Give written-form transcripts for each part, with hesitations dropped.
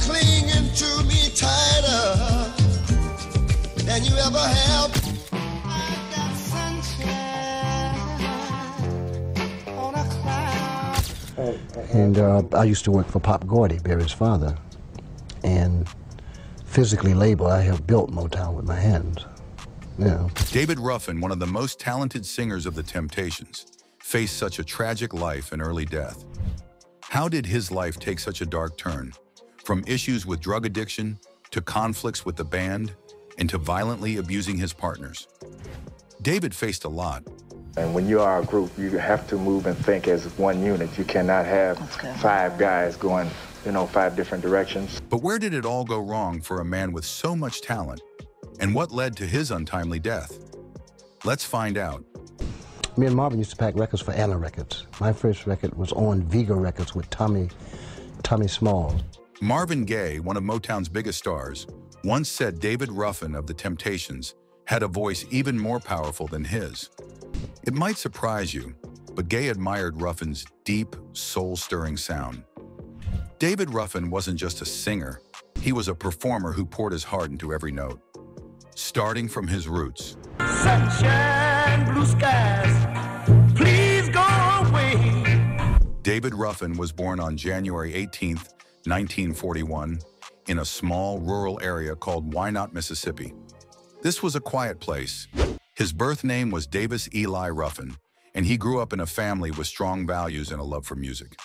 clinging to me tighter than you ever have. I got sunshine on a cloud. And I used to work for Pop Gordy, Barry's father. And physically labor, I have built Motown with my hands. Yeah. David Ruffin, one of the most talented singers of the Temptations, faced such a tragic life and early death. How did his life take such a dark turn? From issues with drug addiction, to conflicts with the band, and to violently abusing his partners. David faced a lot. And when you are a group, you have to move and think as one unit. You cannot have five guys going, 5 different directions. But where did it all go wrong for a man with so much talent? And what led to his untimely death? Let's find out. Me and Marvin used to pack records for Anna Records. My first record was on Vega Records with Tommy Smalls. Marvin Gaye, one of Motown's biggest stars, once said David Ruffin of the Temptations had a voice even more powerful than his. It might surprise you, but Gaye admired Ruffin's deep, soul-stirring sound. David Ruffin wasn't just a singer, he was a performer who poured his heart into every note. Starting from his roots. Sunshine, blue skies, please go away. David Ruffin was born on January 18, 1941, in a small rural area called Wynot, Mississippi. This was a quiet place. His birth name was Davis Eli Ruffin, and he grew up in a family with strong values and a love for music.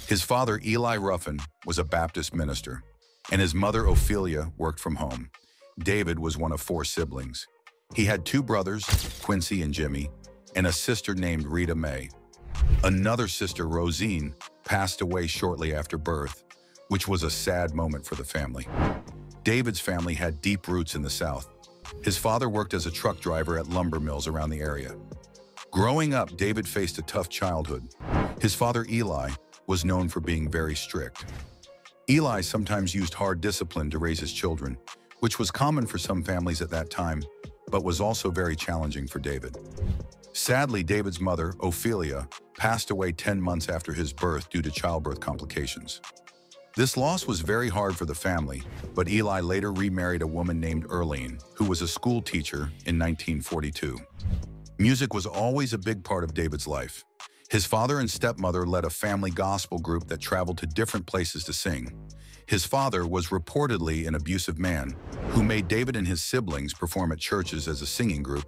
His father, Eli Ruffin, was a Baptist minister, and his mother, Ophelia, worked from home. David was one of 4 siblings. He had 2 brothers, Quincy and Jimmy, and a sister named Rita Mae. Another sister, Rosine, passed away shortly after birth, which was a sad moment for the family. David's family had deep roots in the South. His father worked as a truck driver at lumber mills around the area. Growing up, David faced a tough childhood. His father, Eli, was known for being very strict. Eli sometimes used hard discipline to raise his children, which was common for some families at that time, but was also very challenging for David. Sadly, David's mother, Ophelia, passed away 10 months after his birth due to childbirth complications. This loss was very hard for the family, but Eli later remarried a woman named Earlene, who was a school teacher in 1942. Music was always a big part of David's life. His father and stepmother led a family gospel group that traveled to different places to sing. His father was reportedly an abusive man who made David and his siblings perform at churches as a singing group,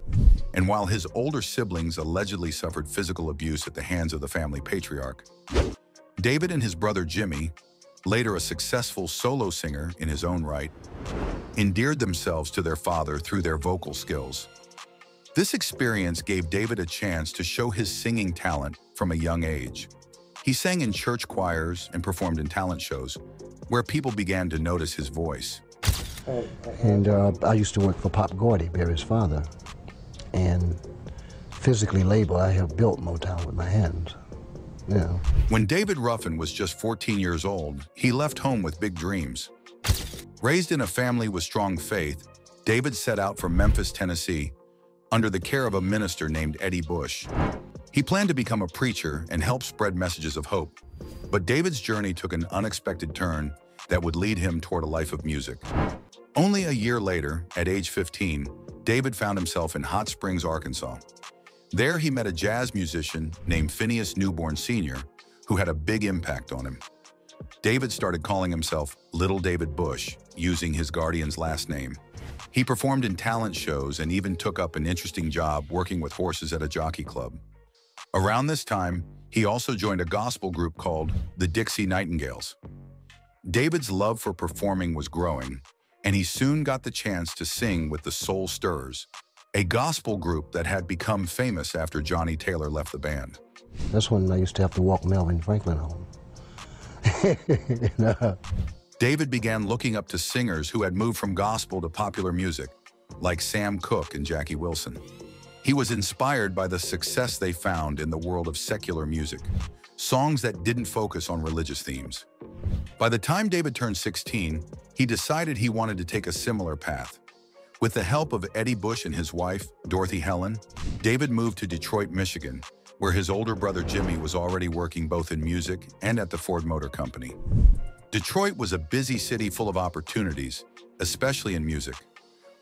and while his older siblings allegedly suffered physical abuse at the hands of the family patriarch. David and his brother Jimmy, later a successful solo singer in his own right, endeared themselves to their father through their vocal skills. This experience gave David a chance to show his singing talent from a young age. He sang in church choirs and performed in talent shows, where people began to notice his voice. And I used to work for Pop Gordy, Barry's father. And physically labor, I have built Motown with my hands. Yeah. When David Ruffin was just 14 years old, he left home with big dreams. Raised in a family with strong faith, David set out for Memphis, Tennessee, under the care of a minister named Eddie Bush. He planned to become a preacher and help spread messages of hope. But David's journey took an unexpected turn that would lead him toward a life of music. Only a year later, at age 15, David found himself in Hot Springs, Arkansas. There he met a jazz musician named Phineas Newborn Sr., who had a big impact on him. David started calling himself Little David Bush, using his guardian's last name. He performed in talent shows and even took up an interesting job working with horses at a jockey club. Around this time, he also joined a gospel group called the Dixie Nightingales. David's love for performing was growing, and he soon got the chance to sing with the Soul Stirrers, a gospel group that had become famous after Johnny Taylor left the band. That's when I used to have to walk Melvin Franklin home. David began looking up to singers who had moved from gospel to popular music, like Sam Cooke and Jackie Wilson. He was inspired by the success they found in the world of secular music, songs that didn't focus on religious themes. By the time David turned 16, he decided he wanted to take a similar path. With the help of Eddie Bush and his wife, Dorothy Helen, David moved to Detroit, Michigan, where his older brother Jimmy was already working both in music and at the Ford Motor Company. Detroit was a busy city full of opportunities, especially in music.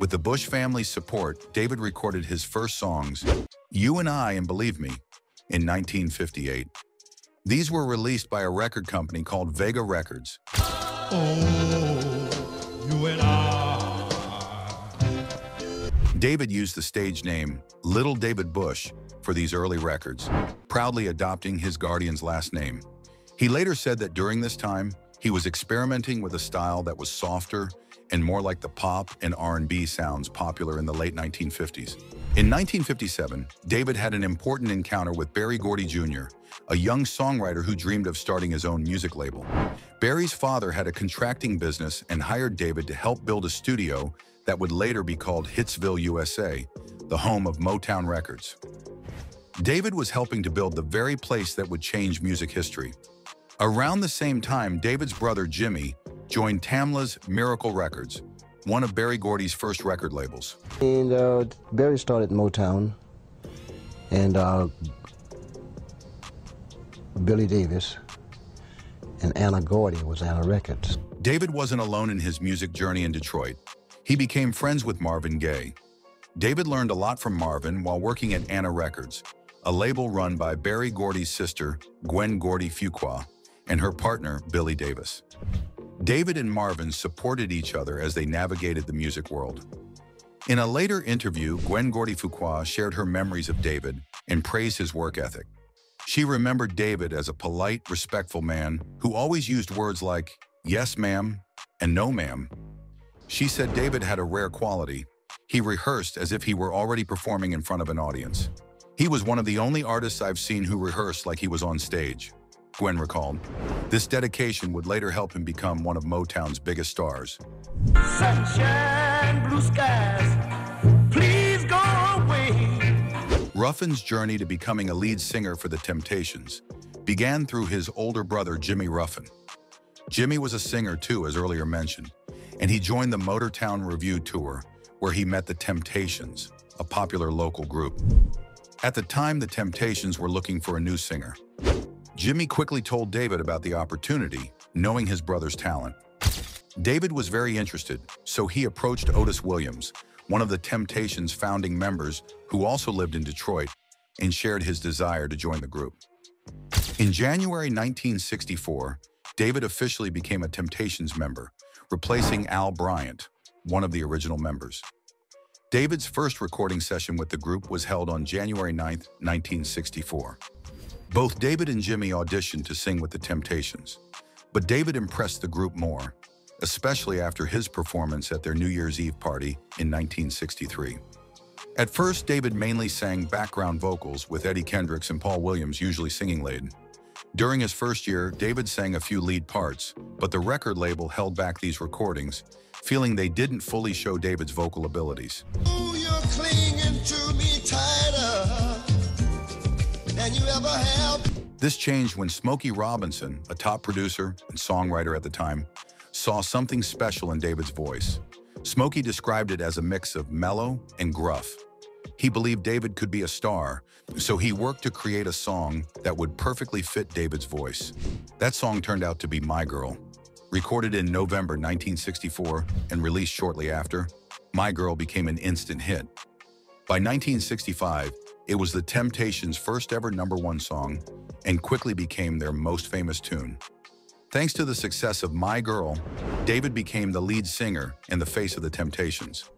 With the Bush family's support, David recorded his first songs, You and I and Believe Me, in 1958. These were released by a record company called Vega Records. Oh, you and I. David used the stage name Little David Bush for these early records, proudly adopting his guardian's last name. He later said that during this time, he was experimenting with a style that was softer and more like the pop and R&B sounds popular in the late 1950s. In 1957, David had an important encounter with Berry Gordy Jr., a young songwriter who dreamed of starting his own music label. Berry's father had a contracting business and hired David to help build a studio that would later be called Hitsville, USA, the home of Motown Records. David was helping to build the very place that would change music history. Around the same time, David's brother Jimmy joined Tamla's Miracle Records, one of Berry Gordy's first record labels. And Berry started Motown, and Billy Davis and Anna Gordy was Anna Records. David wasn't alone in his music journey in Detroit. He became friends with Marvin Gaye. David learned a lot from Marvin while working at Anna Records, a label run by Berry Gordy's sister, Gwen Gordy Fuqua, and her partner, Billy Davis. David and Marvin supported each other as they navigated the music world. In a later interview, Gwen Gordy Fuqua shared her memories of David and praised his work ethic. She remembered David as a polite, respectful man who always used words like, yes, ma'am, and no, ma'am. She said David had a rare quality. He rehearsed as if he were already performing in front of an audience. He was one of the only artists I've seen who rehearsed like he was on stage, Gwen recalled. This dedication would later help him become one of Motown's biggest stars. Sunshine, blue skies, please go away. Ruffin's journey to becoming a lead singer for the Temptations began through his older brother, Jimmy Ruffin. Jimmy was a singer too, as earlier mentioned, and he joined the Motortown Revue tour, where he met the Temptations, a popular local group. At the time, the Temptations were looking for a new singer. Jimmy quickly told David about the opportunity, knowing his brother's talent. David was very interested, so he approached Otis Williams, one of the Temptations' founding members who also lived in Detroit, and shared his desire to join the group. In January 1964, David officially became a Temptations member, replacing Al Bryant, one of the original members. David's first recording session with the group was held on January 9, 1964. Both David and Jimmy auditioned to sing with the Temptations, but David impressed the group more, especially after his performance at their New Year's Eve party in 1963. At first, David mainly sang background vocals with Eddie Kendricks and Paul Williams usually singing lead. During his first year, David sang a few lead parts, but the record label held back these recordings, feeling they didn't fully show David's vocal abilities. Ooh, you're clinging to me tighter than you ever have. This changed when Smokey Robinson, a top producer and songwriter at the time, saw something special in David's voice. Smokey described it as a mix of mellow and gruff. He believed David could be a star, so he worked to create a song that would perfectly fit David's voice. That song turned out to be My Girl. Recorded in November 1964 and released shortly after, My Girl became an instant hit. By 1965, it was the Temptations' first ever #1 song and quickly became their most famous tune. Thanks to the success of My Girl, David became the lead singer and the face of the Temptations.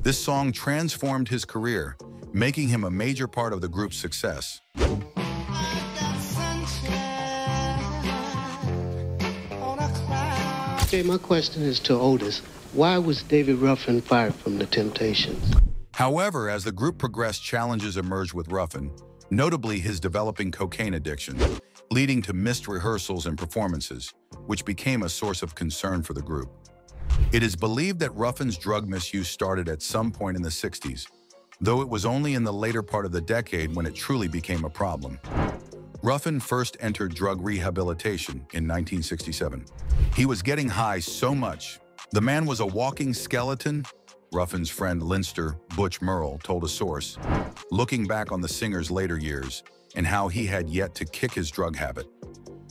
This song transformed his career, making him a major part of the group's success. Okay, my question is to Otis. Why was David Ruffin fired from the Temptations? However, as the group progressed, challenges emerged with Ruffin, notably his developing cocaine addiction, leading to missed rehearsals and performances, which became a source of concern for the group. It is believed that Ruffin's drug misuse started at some point in the 60s, though it was only in the later part of the decade when it truly became a problem. Ruffin first entered drug rehabilitation in 1967. He was getting high so much. The man was a walking skeleton, Ruffin's friend Linster Butch Merle told a source, looking back on the singer's later years and how he had yet to kick his drug habit.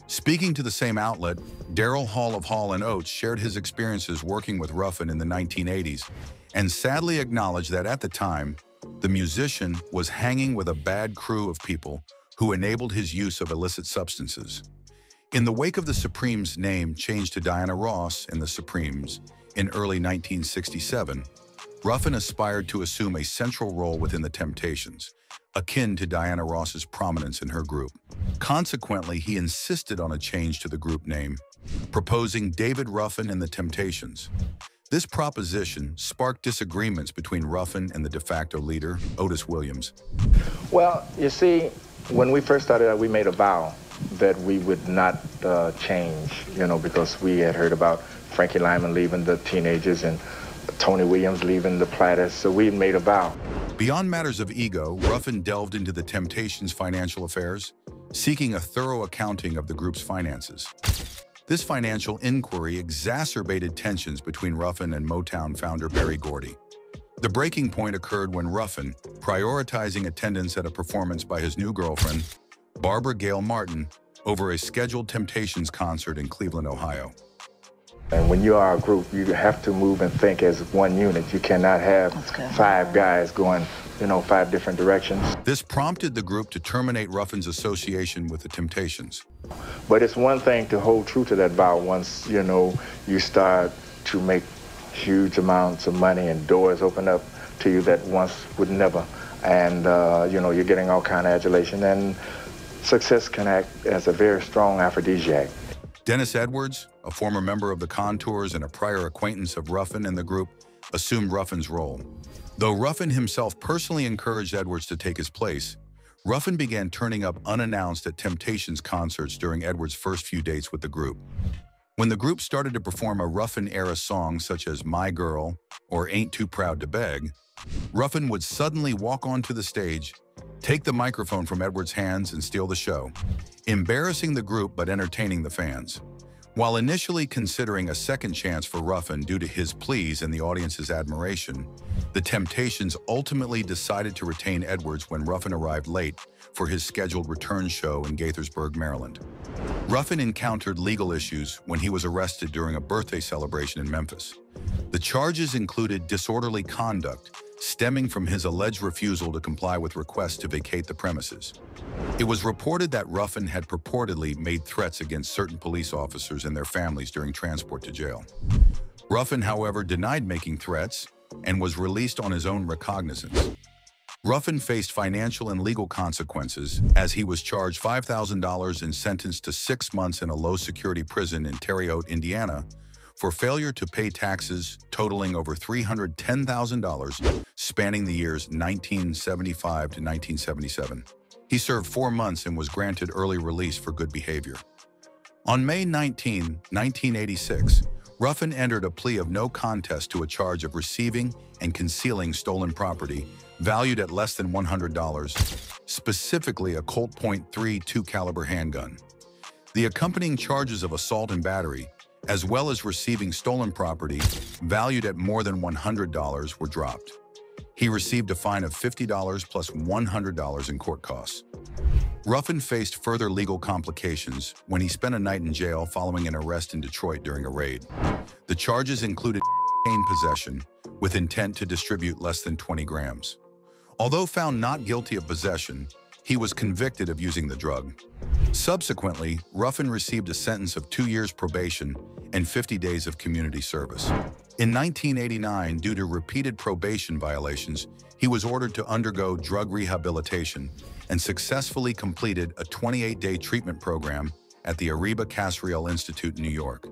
Speaking to the same outlet, Daryl Hall of Hall & Oates shared his experiences working with Ruffin in the 1980s and sadly acknowledged that at the time, the musician was hanging with a bad crew of people who enabled his use of illicit substances. In the wake of the Supremes' name changed to Diana Ross and the Supremes in early 1967, Ruffin aspired to assume a central role within the Temptations, akin to Diana Ross's prominence in her group. Consequently, he insisted on a change to the group name, proposing David Ruffin and the Temptations. This proposition sparked disagreements between Ruffin and the de facto leader, Otis Williams. Well, you see, when we first started out, we made a vow that we would not change, because we had heard about Frankie Lyman leaving the Teenagers and Tony Williams leaving the Platters, so we made a vow. Beyond matters of ego, Ruffin delved into the Temptations' financial affairs, seeking a thorough accounting of the group's finances. This financial inquiry exacerbated tensions between Ruffin and Motown founder Berry Gordy. The breaking point occurred when Ruffin, prioritizing attendance at a performance by his new girlfriend, Barbara Gail Martin, over a scheduled Temptations concert in Cleveland, Ohio. And when you are a group, you have to move and think as one unit. You cannot have 5 guys going, 5 different directions. This prompted the group to terminate Ruffin's association with the Temptations. But it's one thing to hold true to that vow once, you start to make huge amounts of money and doors open up to you that once would never. And, you're getting all kind of adulation, and success can act as a very strong aphrodisiac. Dennis Edwards, a former member of the Contours and a prior acquaintance of Ruffin and the group, assumed Ruffin's role. Though Ruffin himself personally encouraged Edwards to take his place, Ruffin began turning up unannounced at Temptations concerts during Edwards' first few dates with the group. When the group started to perform a Ruffin-era song such as My Girl or Ain't Too Proud to Beg, Ruffin would suddenly walk onto the stage, take the microphone from Edwards' hands and steal the show, embarrassing the group but entertaining the fans. While initially considering a second chance for Ruffin due to his pleas and the audience's admiration, the Temptations ultimately decided to retain Edwards when Ruffin arrived late for his scheduled return show in Gaithersburg, Maryland. Ruffin encountered legal issues when he was arrested during a birthday celebration in Memphis. The charges included disorderly conduct stemming from his alleged refusal to comply with requests to vacate the premises. It was reported that Ruffin had purportedly made threats against certain police officers and their families during transport to jail. Ruffin, however, denied making threats and was released on his own recognizance. Ruffin faced financial and legal consequences as he was charged $5,000 and sentenced to 6 months in a low-security prison in Terre Haute, Indiana, for failure to pay taxes totaling over $310,000, spanning the years 1975 to 1977. He served 4 months and was granted early release for good behavior. On May 19, 1986, Ruffin entered a plea of no contest to a charge of receiving and concealing stolen property valued at less than $100, specifically a Colt .32 caliber handgun. The accompanying charges of assault and battery, as well as receiving stolen property valued at more than $100, were dropped. He received a fine of $50 plus $100 in court costs. Ruffin faced further legal complications when he spent a night in jail following an arrest in Detroit during a raid. The charges included cocaine possession with intent to distribute less than 20 grams. Although found not guilty of possession, he was convicted of using the drug. Subsequently, Ruffin received a sentence of 2 years probation and 50 days of community service. In 1989, due to repeated probation violations, he was ordered to undergo drug rehabilitation and successfully completed a 28-day treatment program at the Ariba Casriel Institute in New York.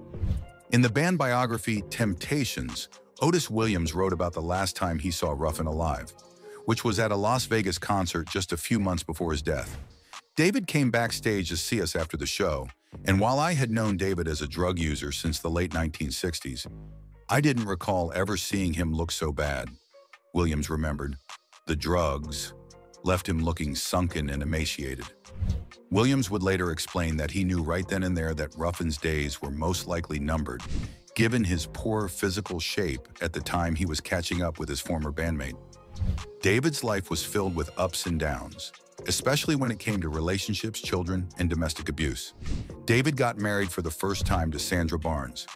In the band biography Temptations, Otis Williams wrote about the last time he saw Ruffin alive, which was at a Las Vegas concert just a few months before his death. David came backstage to see us after the show, and while I had known David as a drug user since the late 1960s, I didn't recall ever seeing him look so bad. Williams remembered. The drugs left him looking sunken and emaciated. Williams would later explain that he knew right then and there that Ruffin's days were most likely numbered, given his poor physical shape at the time he was catching up with his former bandmate. David's life was filled with ups and downs, especially when it came to relationships, children, and domestic abuse. David got married for the first time to Sandra Barnes.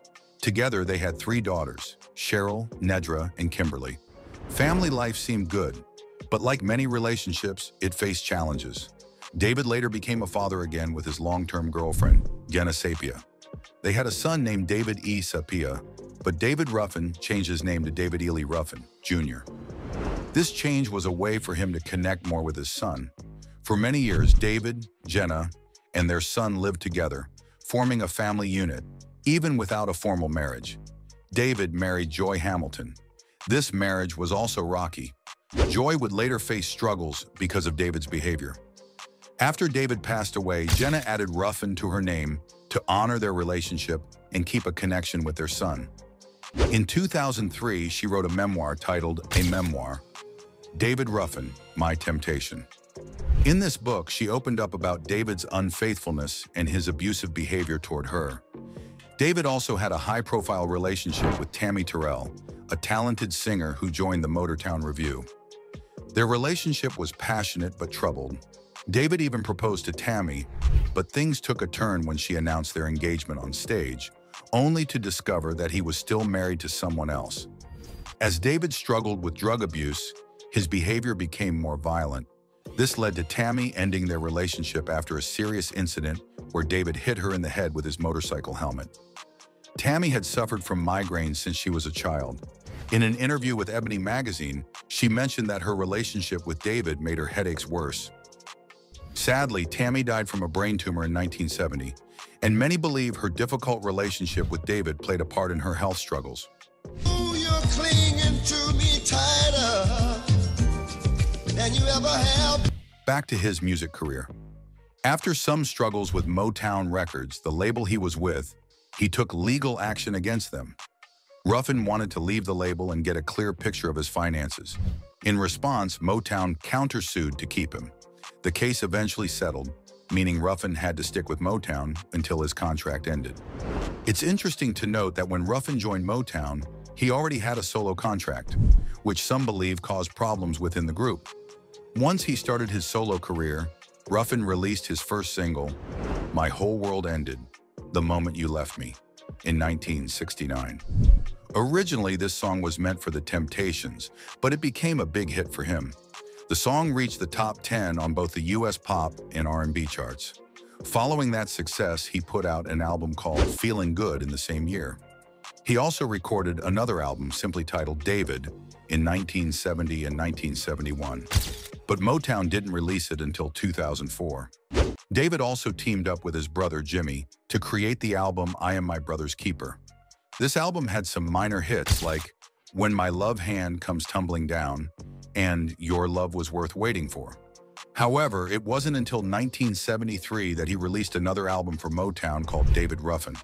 Together, they had 3 daughters, Cheryl, Nedra, and Kimberly. Family life seemed good, but like many relationships, it faced challenges. David later became a father again with his long-term girlfriend, Jenna Sapia. They had a son named David E. Sapia, but David Ruffin changed his name to David Ely Ruffin, Jr. This change was a way for him to connect more with his son. For many years, David, Jenna, and their son lived together, forming a family unit, even without a formal marriage. David married Joy Hamilton. This marriage was also rocky. Joy would later face struggles because of David's behavior. After David passed away, Jenna added Ruffin to her name to honor their relationship and keep a connection with their son. In 2003, she wrote a memoir titled A Memoir, David Ruffin, My Temptation. In this book, she opened up about David's unfaithfulness and his abusive behavior toward her. David also had a high-profile relationship with Tammy Terrell, a talented singer who joined the Motortown Revue. Their relationship was passionate but troubled. David even proposed to Tammy, but things took a turn when she announced their engagement on stage, only to discover that he was still married to someone else. As David struggled with drug abuse, his behavior became more violent. This led to Tammy ending their relationship after a serious incident where David hit her in the head with his motorcycle helmet. Tammy had suffered from migraines since she was a child. In an interview with Ebony magazine, she mentioned that her relationship with David made her headaches worse. Sadly, Tammy died from a brain tumor in 1970, and many believe her difficult relationship with David played a part in her health struggles. Ooh, you're clinging to me tighter than you ever have. Back to his music career. After some struggles with Motown Records, the label he was with, he took legal action against them. Ruffin wanted to leave the label and get a clear picture of his finances. In response, Motown countersued to keep him. The case eventually settled, meaning Ruffin had to stick with Motown until his contract ended. It's interesting to note that when Ruffin joined Motown, he already had a solo contract, which some believe caused problems within the group. Once he started his solo career, Ruffin released his first single, My Whole World Ended, The Moment You Left Me, in 1969. Originally, this song was meant for the Temptations, but it became a big hit for him. The song reached the top 10 on both the US pop and R&B charts. Following that success, he put out an album called Feeling Good in the same year. He also recorded another album simply titled David in 1970 and 1971, but Motown didn't release it until 2004. David also teamed up with his brother Jimmy to create the album I Am My Brother's Keeper. This album had some minor hits like When My Love Hand Comes Tumbling Down and Your Love Was Worth Waiting For. However, it wasn't until 1973 that he released another album for Motown called David Ruffin.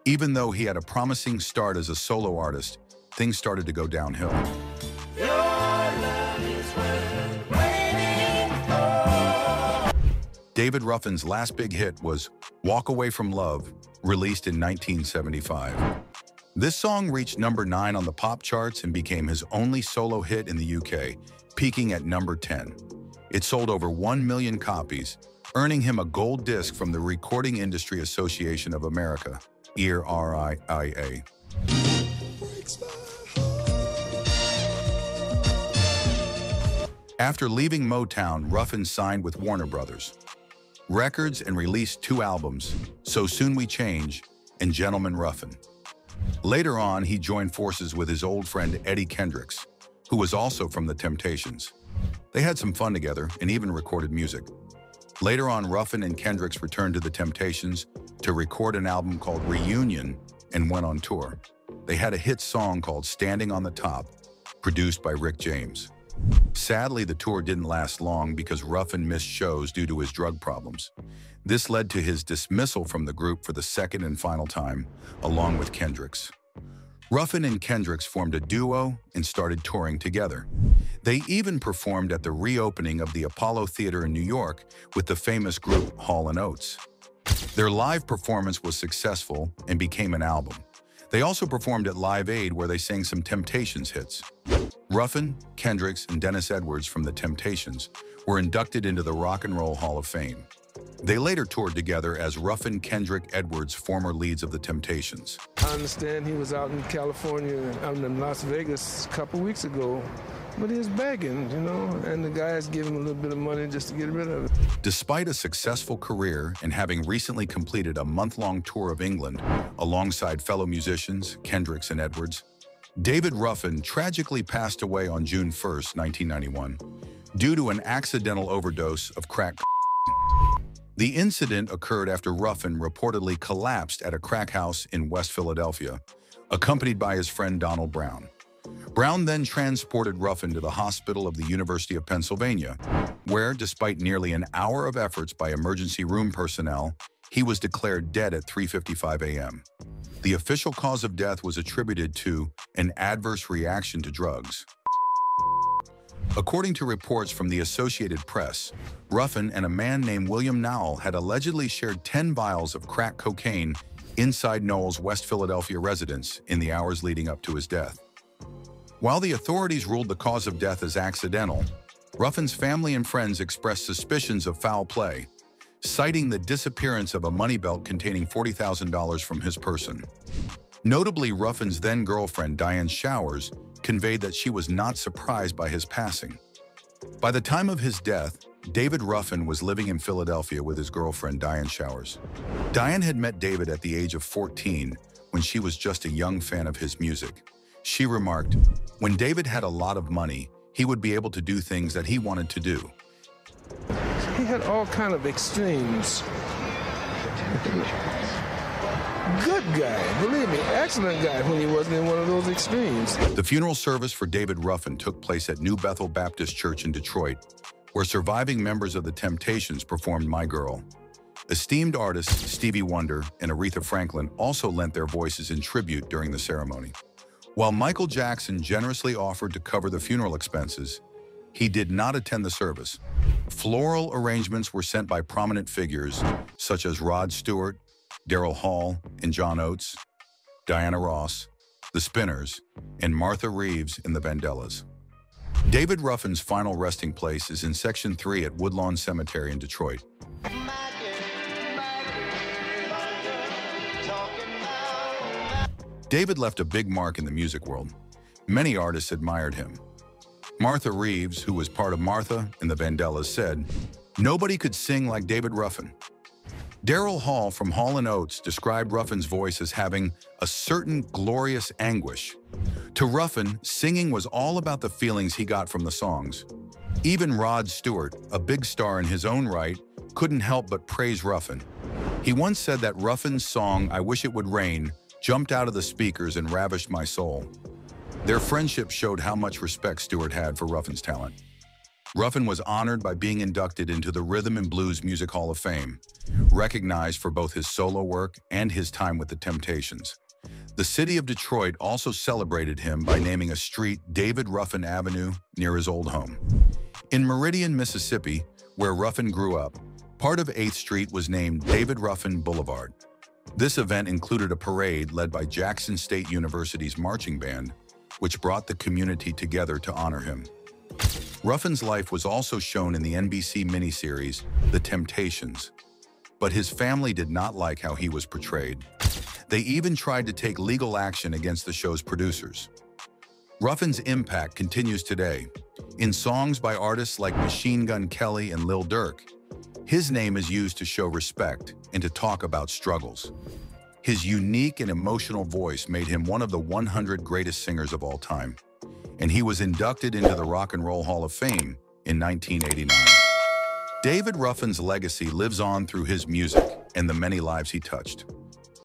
Even though he had a promising start as a solo artist, things started to go downhill. Your love is worth waiting for. David Ruffin's last big hit was Walk Away From Love, released in 1975. This song reached number 9 on the pop charts and became his only solo hit in the UK, peaking at number 10. It sold over 1 million copies, earning him a gold disc from the Recording Industry Association of America, RIAA. After leaving Motown, Ruffin signed with Warner Brothers Records and released 2 albums, So Soon We Change and Gentleman Ruffin. Later on, he joined forces with his old friend Eddie Kendricks, who was also from the Temptations. They had some fun together and even recorded music. Later on, Ruffin and Kendricks returned to the Temptations to record an album called Reunion and went on tour. They had a hit song called Standing on the Top, produced by Rick James. Sadly, the tour didn't last long because Ruffin missed shows due to his drug problems. This led to his dismissal from the group for the second and final time, along with Kendricks. Ruffin and Kendricks formed a duo and started touring together. They even performed at the reopening of the Apollo Theater in New York with the famous group Hall & Oates. Their live performance was successful and became an album. They also performed at Live Aid where they sang some Temptations hits. Ruffin, Kendricks, and Dennis Edwards from the Temptations were inducted into the Rock and Roll Hall of Fame. They later toured together as Ruffin, Kendrick, Edwards, former leads of the Temptations. I understand he was out in California, out in Las Vegas a couple weeks ago, but he was begging, you know, and the guys gave him a little bit of money just to get rid of it. Despite a successful career and having recently completed a month-long tour of England alongside fellow musicians, Kendricks and Edwards, David Ruffin tragically passed away on June 1st, 1991, due to an accidental overdose of crack. The incident occurred after Ruffin reportedly collapsed at a crack house in West Philadelphia, accompanied by his friend Donald Brown. Brown then transported Ruffin to the hospital of the University of Pennsylvania, where, despite nearly an hour of efforts by emergency room personnel, he was declared dead at 3:55 a.m. The official cause of death was attributed to an adverse reaction to drugs. According to reports from the Associated Press, Ruffin and a man named William Nowell had allegedly shared 10 vials of crack cocaine inside Nowell's West Philadelphia residence in the hours leading up to his death. While the authorities ruled the cause of death as accidental, Ruffin's family and friends expressed suspicions of foul play, citing the disappearance of a money belt containing $40,000 from his person. Notably, Ruffin's then-girlfriend, Diane Showers, conveyed that she was not surprised by his passing. By the time of his death, David Ruffin was living in Philadelphia with his girlfriend, Diane Showers. Diane had met David at the age of 14 when she was just a young fan of his music. She remarked, "When David had a lot of money, he would be able to do things that he wanted to do." He had all kind of extremes. Good guy, believe me, excellent guy when he wasn't in one of those extremes. The funeral service for David Ruffin took place at New Bethel Baptist Church in Detroit, where surviving members of the Temptations performed My Girl. Esteemed artists Stevie Wonder and Aretha Franklin also lent their voices in tribute during the ceremony. While Michael Jackson generously offered to cover the funeral expenses, he did not attend the service. Floral arrangements were sent by prominent figures such as Rod Stewart, Daryl Hall and John Oates, Diana Ross, the Spinners, and Martha Reeves in the Vandellas. David Ruffin's final resting place is in Section 3 at Woodlawn Cemetery in Detroit. David left a big mark in the music world. Many artists admired him. Martha Reeves, who was part of Martha and the Vandellas, said, "Nobody could sing like David Ruffin." Daryl Hall from Hall & Oates described Ruffin's voice as having a certain glorious anguish. To Ruffin, singing was all about the feelings he got from the songs. Even Rod Stewart, a big star in his own right, couldn't help but praise Ruffin. He once said that Ruffin's song, "I Wish It Would Rain," jumped out of the speakers and ravished my soul. Their friendship showed how much respect Stewart had for Ruffin's talent. Ruffin was honored by being inducted into the Rhythm and Blues Music Hall of Fame, recognized for both his solo work and his time with the Temptations. The city of Detroit also celebrated him by naming a street David Ruffin Avenue near his old home. In Meridian, Mississippi, where Ruffin grew up, part of 8th Street was named David Ruffin Boulevard. This event included a parade led by Jackson State University's marching band, which brought the community together to honor him. Ruffin's life was also shown in the NBC miniseries, The Temptations, but his family did not like how he was portrayed. They even tried to take legal action against the show's producers. Ruffin's impact continues today. In songs by artists like Machine Gun Kelly and Lil Durk, his name is used to show respect and to talk about struggles. His unique and emotional voice made him one of the 100 greatest singers of all time, and he was inducted into the Rock and Roll Hall of Fame in 1989. David Ruffin's legacy lives on through his music and the many lives he touched.